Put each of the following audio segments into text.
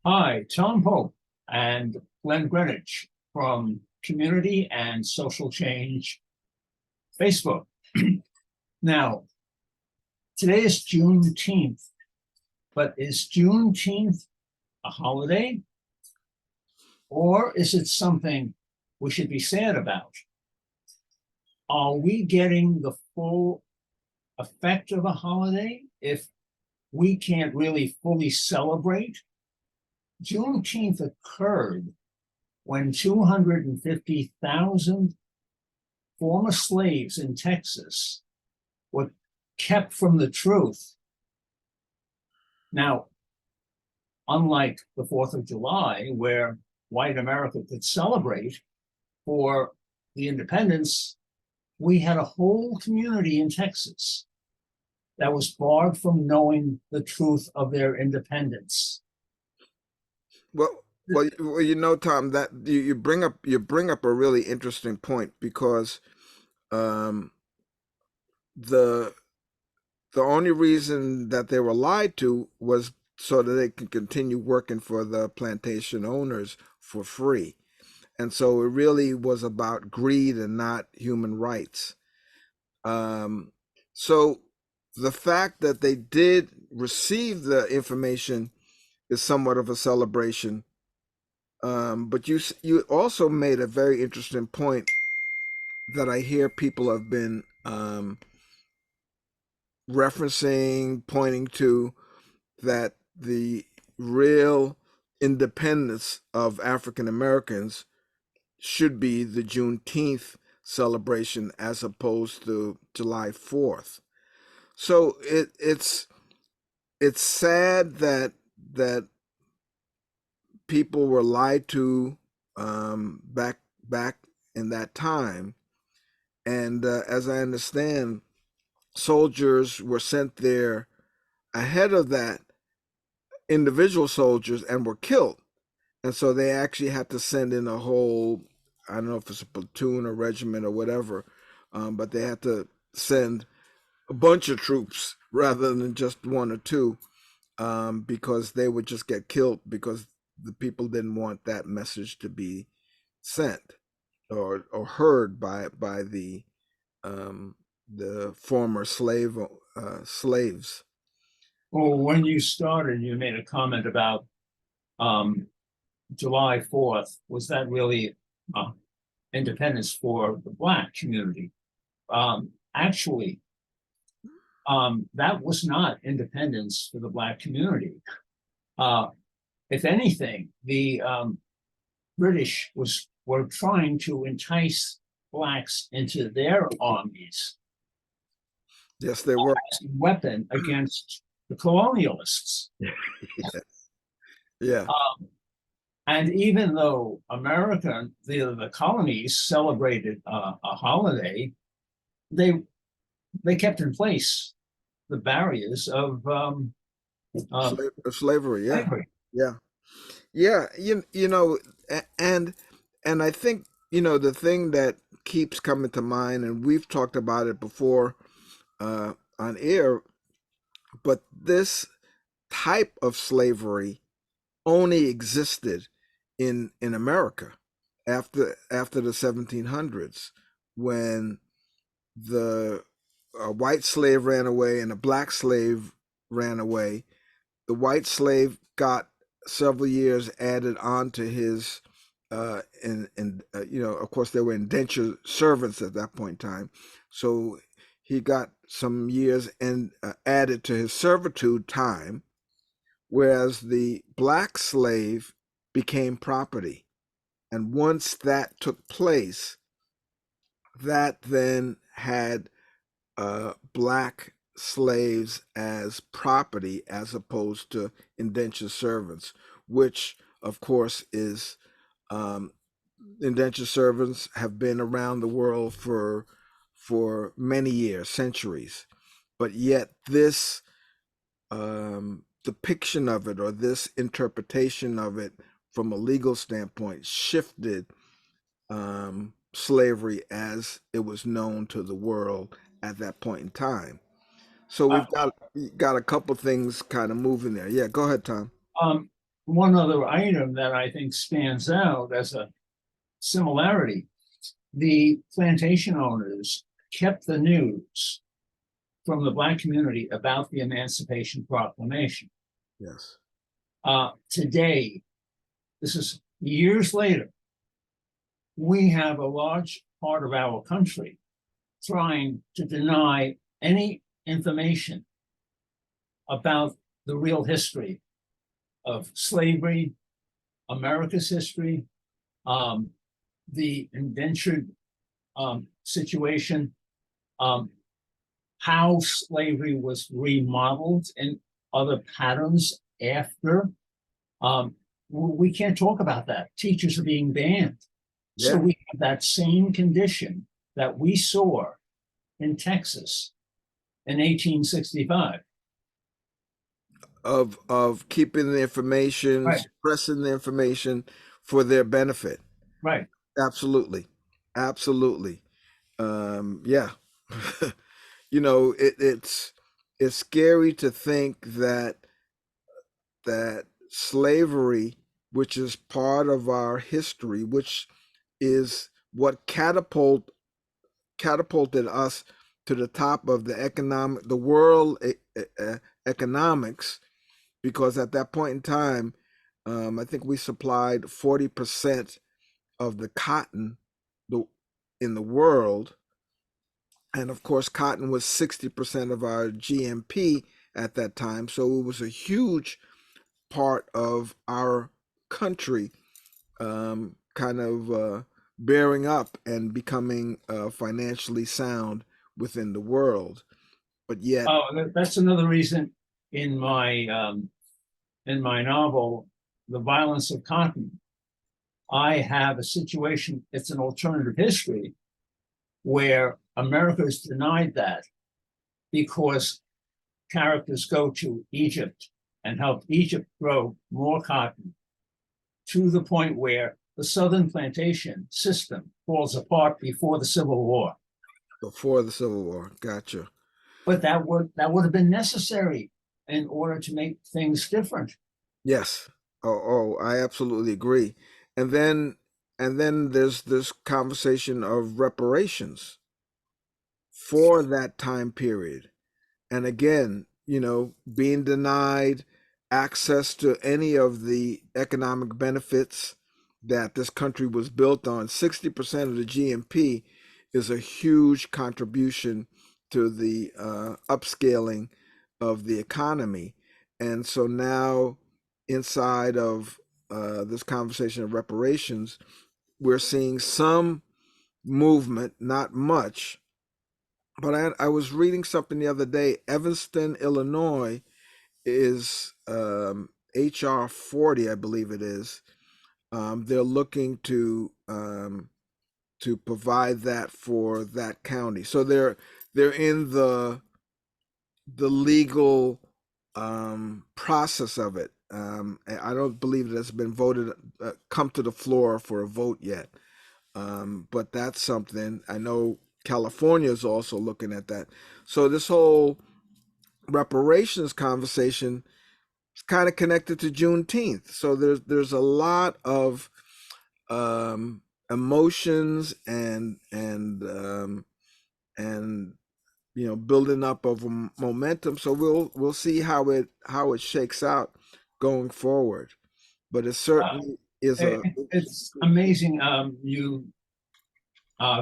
Hi, Tom Hope and Glenn Greenidge from Community and Social Change Facebook. Now, today is Juneteenth, but is Juneteenth a holiday or is it something we should be sad about? Are we getting the full effect of a holiday if we can't really fully celebrate? Juneteenth occurred when 250,000 former slaves in Texas were kept from the truth. Now, unlike the 4th of July, where white America could celebrate for the independence, we had a whole community in Texas that was barred from knowing the truth of their independence. Tom, that you bring up a really interesting point because um, the the only reason that they were lied to was so that they could continue working for the plantation owners for free, and so it really was about greed and not human rights. Um, so the fact that they did receive the information is somewhat of a celebration. But you also made a very interesting point that I hear people have been referencing, pointing to, that the real independence of African Americans should be the Juneteenth celebration as opposed to July 4th. So it's sad that people were lied to back in that time, and as I understand, soldiers were sent there ahead of that, individual soldiers, and were killed, and so they actually had to send in a whole, I don't know if it's a platoon or regiment or whatever, but they had to send a bunch of troops rather than just one or two, because they would just get killed because the people didn't want that message to be sent or heard um, the former slaves. Well, when you started, you made a comment about um, July 4th. Was that really uh, independence for the Black community? Actually, that was not independence for the Black community. Uh, if anything, the British were trying to entice Blacks into their armies Yes, they were. as a weapon against the colonialists. Yeah. And even though America, the colonies celebrated a holiday, they they kept in place the barriers of uh, Slavery. Yeah. slavery. Yeah. Yeah. And I think, the thing that keeps coming to mind, and we've talked about it before on air, but this type of slavery only existed in America after the 1700s, when the white slave ran away and a black slave ran away. The white slave got several years added on to his, of course, they were indentured servants at that point in time. So he got some years and added to his servitude time, whereas the black slave became property. And once that took place, that then had black slaves as property as opposed to indentured servants, which, of course, is um, indentured servants have been around the world for many years, centuries, but yet this depiction of it, or this interpretation of it from a legal standpoint, shifted slavery as it was known to the world at that point in time. So Uh, we've got a couple things kind of moving there. Yeah, go ahead, Tom. um, one other item that I think stands out as a similarity, the plantation owners kept the news from the Black community about the Emancipation Proclamation. Yes. Today, this is years later, we have a large part of our country trying to deny any information about the real history of slavery, America's history, the indentured situation, how slavery was remodeled in other patterns after. We can't talk about that. Teachers are being banned. So Yeah. we have that same condition that we saw in Texas in 1865. Of keeping the information, Right, suppressing the information for their benefit. right. Absolutely. Absolutely. Yeah. You know, it's scary to think that slavery, which is part of our history, which is what catapulted us to the top of the world economics, because at that point in time, I think we supplied 40% of the cotton in the world. And of course, cotton was 60% of our GMP at that time. So it was a huge part of our country, kind of bearing up and becoming financially sound within the world. But yet, Oh, that's another reason in my novel, The Violence of Cotton, I have a situation, it's an alternative history, where America is denied that because characters go to Egypt and help Egypt grow more cotton to the point where the Southern plantation system falls apart before the Civil War. before the Civil War, gotcha. But that would have been necessary in order to make things different. Yes. I absolutely agree. And then there's this conversation of reparations for that time period. And again, you know, being denied access to any of the economic benefits that this country was built on. 60% of the GNP is a huge contribution to the upscaling of the economy. And so now, inside of this conversation of reparations, we're seeing some movement, not much. But I was reading something the other day. Evanston, Illinois is HR 40, I believe it is. They're looking to provide that for that county. So they're in the legal process of it. I don't believe it has been voted, come to the floor for a vote yet. But that's something. I know California is also looking at that. So this whole reparations conversation is kind of connected to Juneteenth. So there's a lot of emotions and you know, building up of momentum. So we'll see how it shakes out going forward. But it Uh, certainly is a it's amazing. You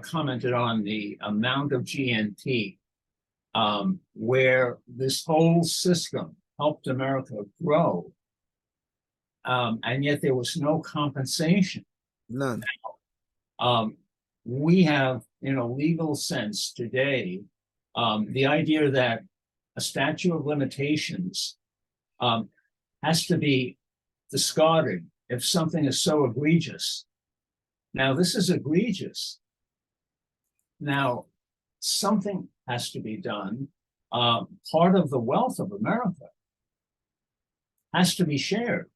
commented on the amount of GNP where this whole system helped America grow, and yet there was no compensation. none. Um, we have, in a legal sense today, the idea that a statute of limitations has to be discarded if something is so egregious. Now, this is egregious. Now, something has to be done. Part of the wealth of America has to be shared.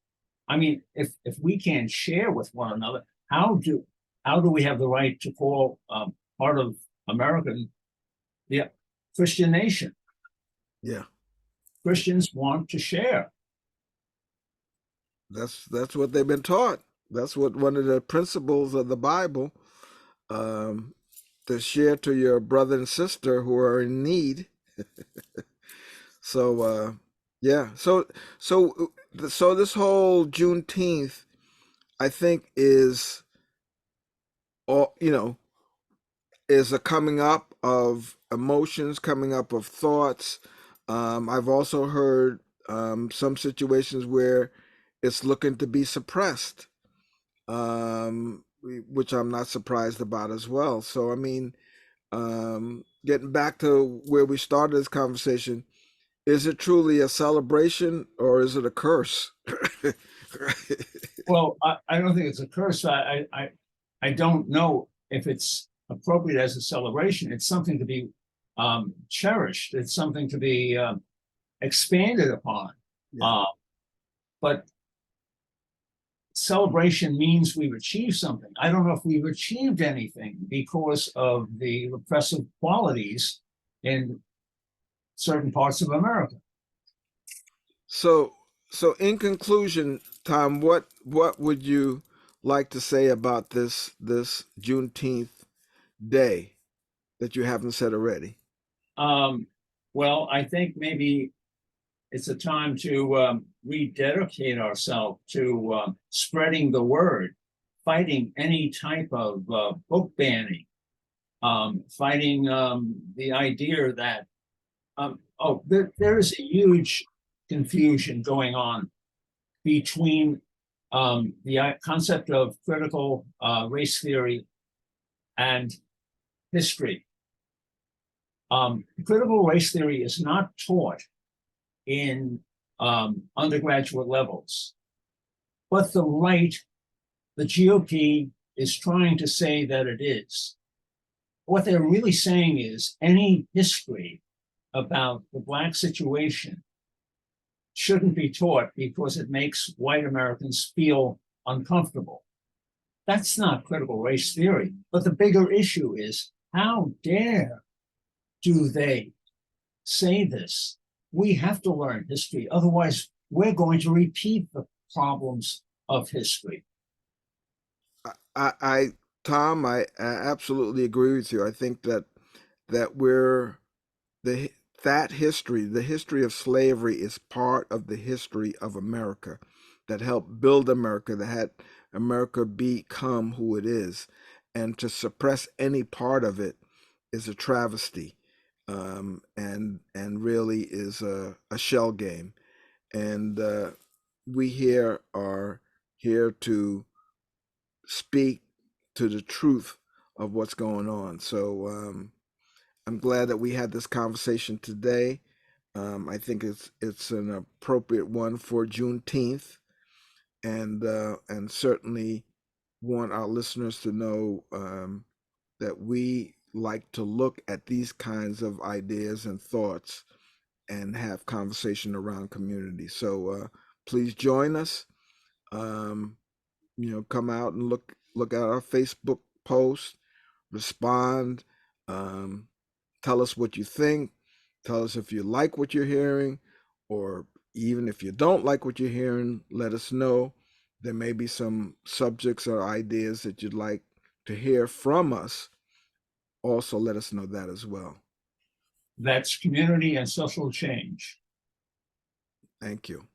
I mean, if we can't share with one another, how do we have the right to call part of America the Christian nation? Yeah. Christians want to share. That's what they've been taught. That's what one of the principles of the Bible, um, to share to your brother and sister who are in need. So yeah, so this whole Juneteenth, I think, is all, is a coming up of emotions, coming up of thoughts. I've also heard some situations where it's looking to be suppressed, which I'm not surprised about as well. So, I mean, getting back to where we started this conversation, is it truly a celebration or is it a curse? Well, I don't think it's a curse. I don't know if it's appropriate as a celebration. It's something to be cherished. It's something to be expanded upon. Yeah. Uh, but celebration means we've achieved something. I don't know if we've achieved anything because of the repressive qualities in certain parts of America. So, so in conclusion, Tom, what would you like to say about this Juneteenth day that you haven't said already? Um, well, I think maybe it's a time to rededicate ourselves to spreading the word, fighting any type of book banning, fighting the idea that, there is a huge confusion going on between the concept of critical race theory and history. Critical race theory is not taught in undergraduate levels, but the right, the GOP, is trying to say that it is. What they're really saying is any history about the Black situation shouldn't be taught because it makes white Americans feel uncomfortable. That's not critical race theory. But the bigger issue is, how dare do they say this? We have to learn history. Otherwise, we're going to repeat the problems of history. I Tom, I absolutely agree with you. I think that we're the that history, the history of slavery, is part of the history of America that helped build America, that had America become who it is, and to suppress any part of it is a travesty, and really is a shell game. And we here are here to speak to the truth of what's going on. So I'm glad that we had this conversation today. I think it's an appropriate one for Juneteenth, and certainly want our listeners to know that we like to look at these kinds of ideas and thoughts and have conversation around community. So please join us. Um, come out and look at our Facebook post, respond, um, tell us what you think, tell us if you like what you're hearing, or even if you don't like what you're hearing, let us know. There may be some subjects or ideas that you'd like to hear from us. Also, let us know that as well. That's community and social change. Thank you.